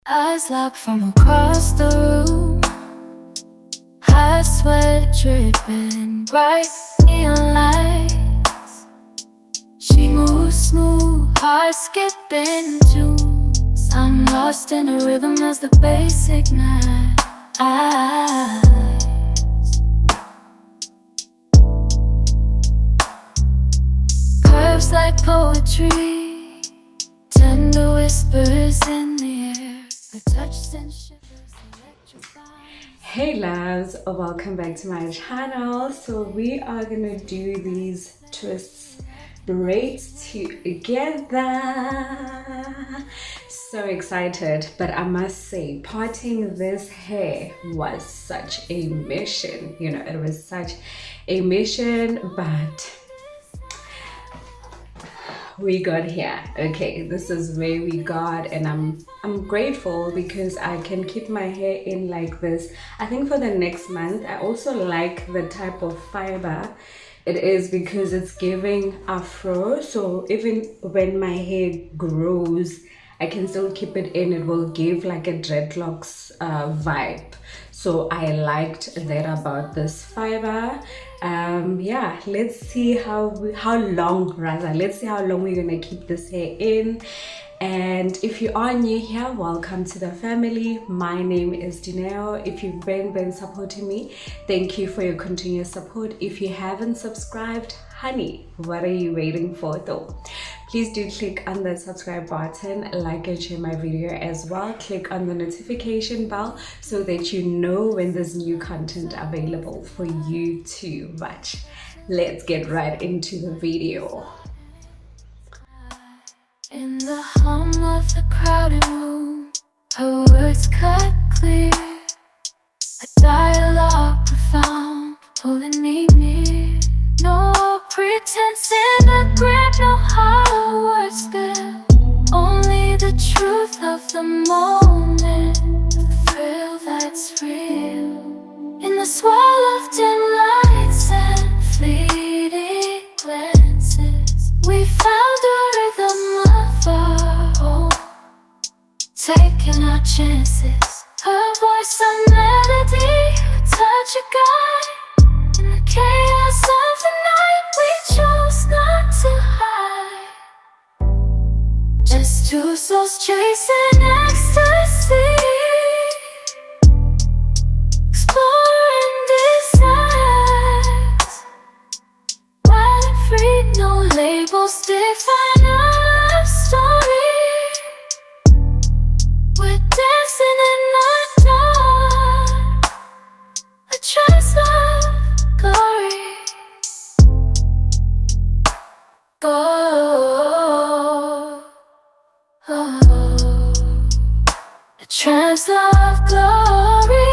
Eyes locked from across the room, hot sweat dripping, bright neon lights. She moves smooth, heart skipping tunes. I'm lost in a rhythm as the bass ignites. Curves like poetry, tender whispers in the air. The touch sends shivers electrifying. Hey loves, welcome back to my channel. So we are gonna do these twists braids together. So excited, but I must say parting this hair was such a mission. It was such a mission, but we got here. Okay, this is where we got, and I'm grateful because I can keep my hair in like this, I think, for the next month. I also like the type of fiber it is because it's giving afro, so even when my hair grows I can still keep it in. It will give like a dreadlocks vibe. So I liked that about this fiber. Yeah, let's see how long we're gonna keep this hair in. And if you are new here, welcome to the family. My name is Dineo. If you've been supporting me, thank you for your continuous support. If you haven't subscribed, honey, what are you waiting for though? Please do click on the subscribe button, like and share my video as well. Click on the notification bell so that you know when there's new content available for you to watch. Let's get right into the video. In the hum of the crowded room, her words cut clear, a dialogue profound, pulling me near. No pretense in the grip, no hollow words there. Only the truth of the moment, the thrill that's real. In the swirl of dim lights and fleeting glances, we found a rhythm of our own, taking our chances. Her voice a melody, her touch a guide. In the chaos of the night, we chose not to hide. Just two souls chasing ecstasy, exploring desires, wild and free, no labels define our love story. We're dancing in the dark, a trace of glory. A trance of glory.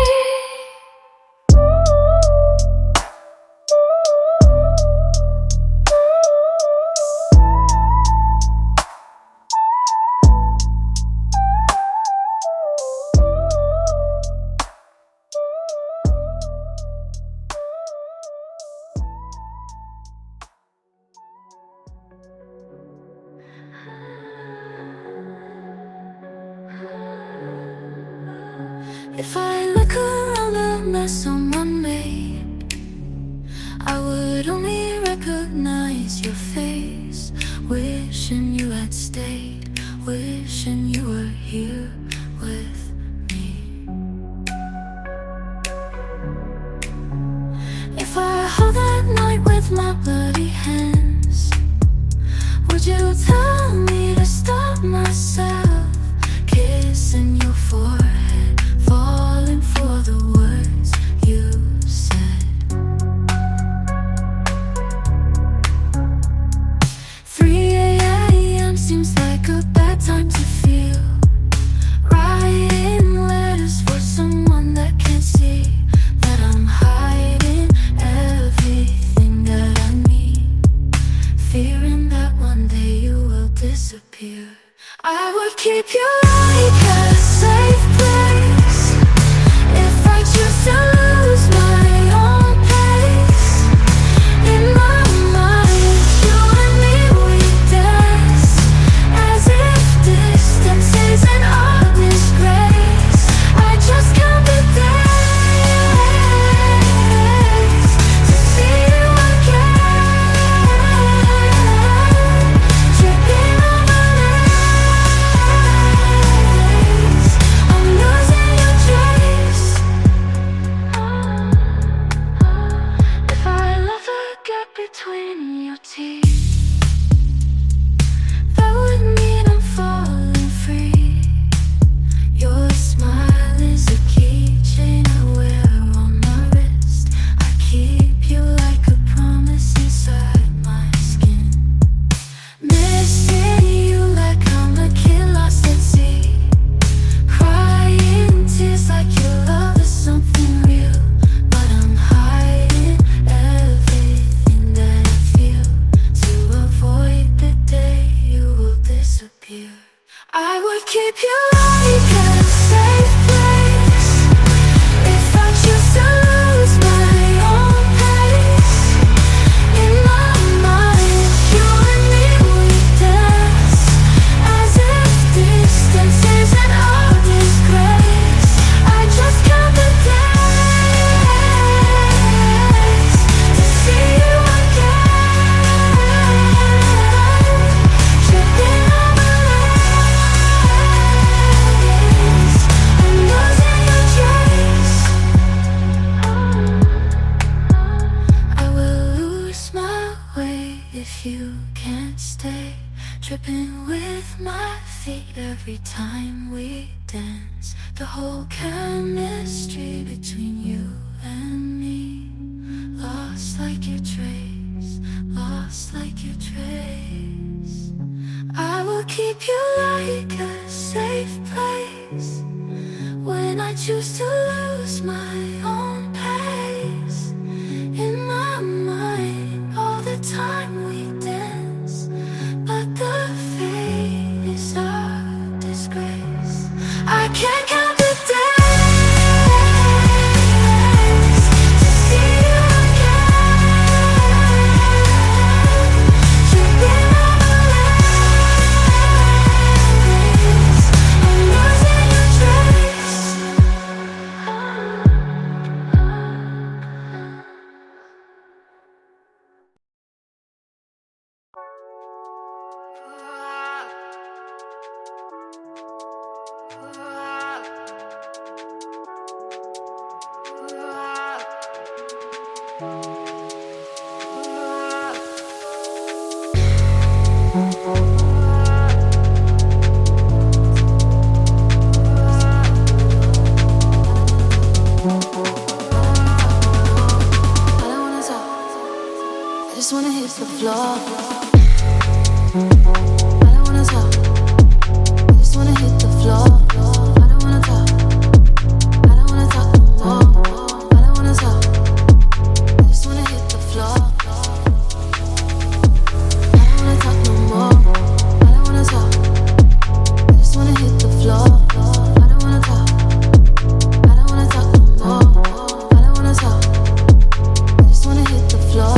If I look around the mess someone made, I would only recognize your face. Wishing you had stayed, wishing you were here with me. If I hold that night with my bloody hands, would you tell me to stop myself? Kissing your forehead, falling for the words you said. 3 a.m. seems like a bad time to feel. Writing letters for someone that can't see that I'm hiding everything that I need. dance. The whole chemistry between you and me. Lost like your trace, lost like your trace. I will keep you like a safe place when I choose to lose my own pace. In my mind, all the time we dance, but the fate is our disgrace. I can't count the days to see you again. You've been on the race, I'm losing your trace. I just wanna hit the floor. I don't wanna talk. I just wanna hit the floor. I don't wanna talk. I don't wanna talk no more. I don't wanna talk. I just wanna hit the floor. I don't wanna talk no more. I don't wanna talk. I just wanna hit the floor. I don't wanna talk. I don't wanna talk no more. I don't wanna talk. I just wanna hit the floor.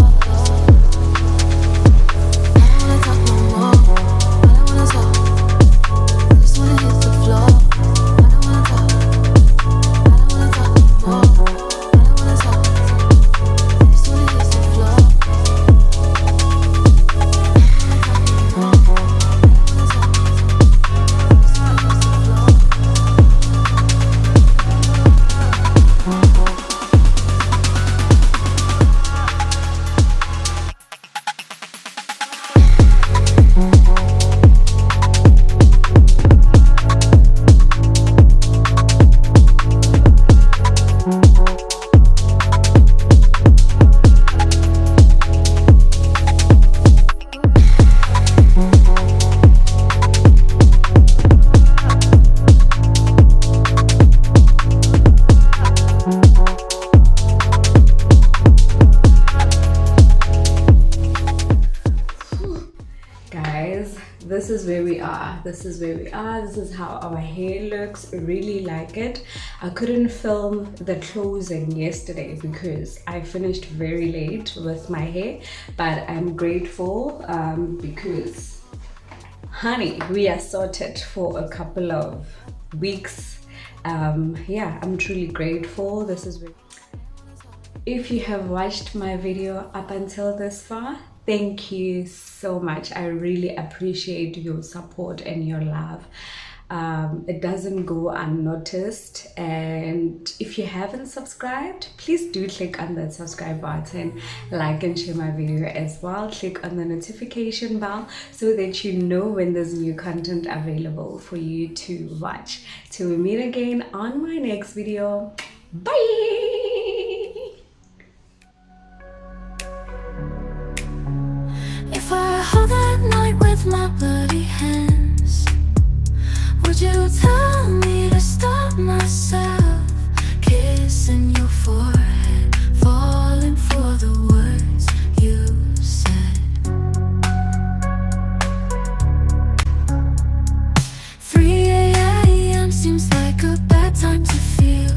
This is where we are. This is how our hair looks. Really like it. I couldn't film the closing yesterday because I finished very late with my hair, but I'm grateful because honey, we are sorted for a couple of weeks. Yeah, I'm truly grateful. This is where, if you have watched my video up until this far, thank you so much. I really appreciate your support and your love. It doesn't go unnoticed, and if you haven't subscribed, please do click on that subscribe button, like and share my video as well. Click on the notification bell so that you know when there's new content available for you to watch. Till we meet again on my next video. Bye. If I hold that night with my bloody hands, would you tell me to stop myself? Kissing your forehead, falling for the words you said. 3 a.m. seems like a bad time to feel.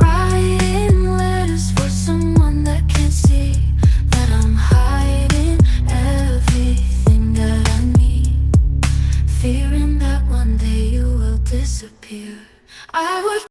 Writing letters for someone that can't see that I'm hiding everything that I need, fearing that one day you will disappear. I would